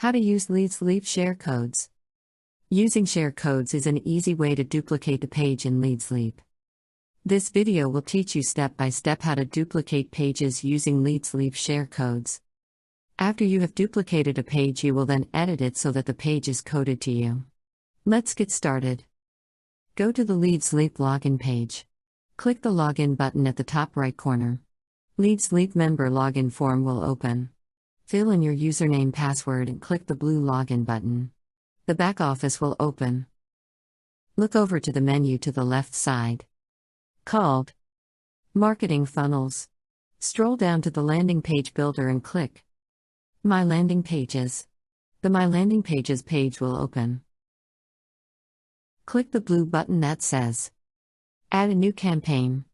How to use Leadsleap share codes. Using share codes is an easy way to duplicate the page in Leadsleap. This video will teach you step by step how to duplicate pages using Leadsleap share codes. After you have duplicated a page, you will then edit it so that the page is coded to you. Let's get started. Go to the Leadsleap login page. Click the login button at the top right corner. Leadsleap member login form will open. Fill in your username password and click the blue login button. The back office will open. Look over to the menu to the left side, called Marketing Funnels. Scroll down to the landing page builder and click My Landing Pages. The My Landing Pages page will open. Click the blue button that says Add a new campaign.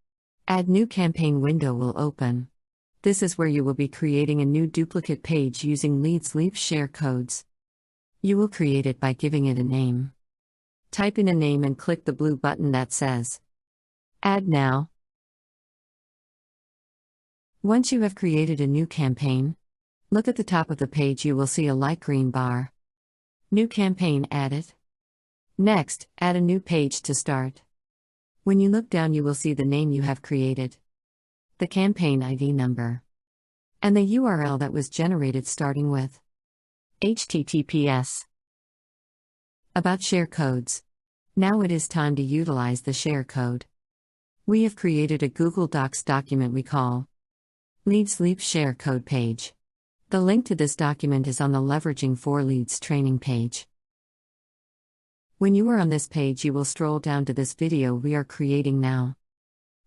Add new campaign window will open. This is where you will be creating a new duplicate page using Leadsleap share codes. You will create it by giving it a name. Type in a name and click the blue button that says Add Now. Once you have created a new campaign, look at the top of the page. You will see a light green bar. New campaign added. Next, add a new page to start. When you look down, you will see the name you have created, the campaign ID number, and the URL that was generated starting with HTTPS. About share codes. Now it is time to utilize the share code. We have created a Google Docs document we call Leadsleap share code page. The link to this document is on the Leveraging 4 Leads training page. When you are on this page, you will scroll down to this video we are creating now.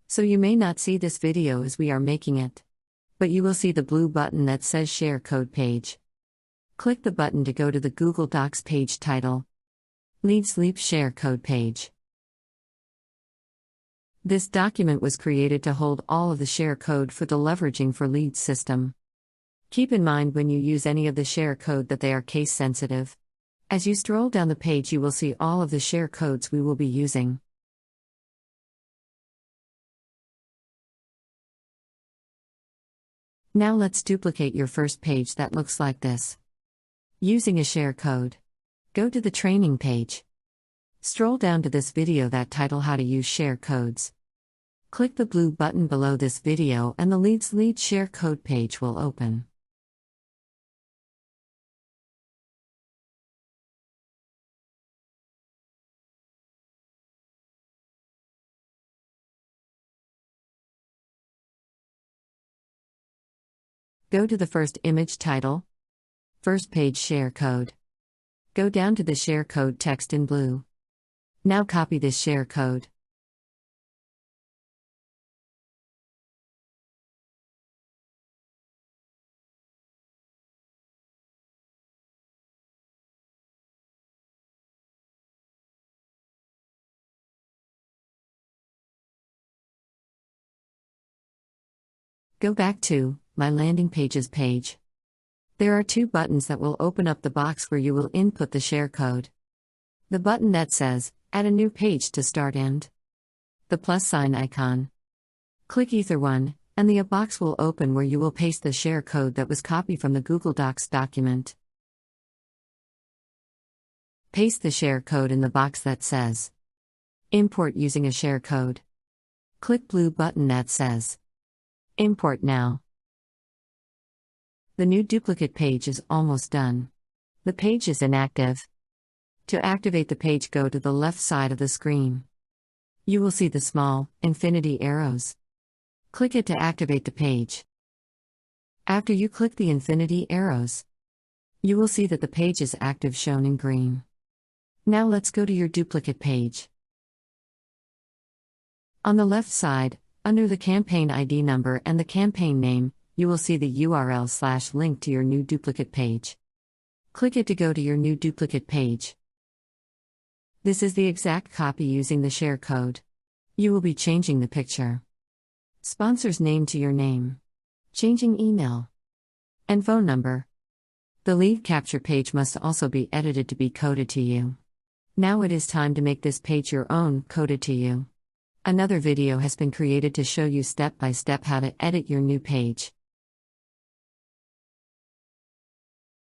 So you may not see this video as we are making it, but you will see the blue button that says Share Code Page. Click the button to go to the Google Docs page title, Leadsleap Share Code Page. This document was created to hold all of the share code for the Leveraging for Leads system. Keep in mind when you use any of the share code that they are case sensitive. As you scroll down the page, you will see all of the share codes we will be using. Now let's duplicate your first page that looks like this. Using a share code. Go to the training page. Scroll down to this video that title How to Use Share Codes. Click the blue button below this video and the Leadsleap share code page will open. Go to the first image title, first page share code. Go down to the share code text in blue. Now copy this share code. Go back to My Landing Pages page. There are two buttons that will open up the box where you will input the share code. The button that says, Add a new page to start and the plus sign icon. Click either one, and the box will open where you will paste the share code that was copied from the Google Docs document. Paste the share code in the box that says, Import using a share code. Click blue button that says, Import now. The new duplicate page is almost done. The page is inactive. To activate the page, go to the left side of the screen. You will see the small, infinity arrows. Click it to activate the page. After you click the infinity arrows, you will see that the page is active, shown in green. Now let's go to your duplicate page. On the left side, under the campaign ID number and the campaign name, you will see the URL/link to your new duplicate page. Click it to go to your new duplicate page. This is the exact copy using the share code. You will be changing the picture, sponsor's name to your name, changing email and phone number. The lead capture page must also be edited to be coded to you. Now it is time to make this page your own, coded to you. Another video has been created to show you step by step how to edit your new page.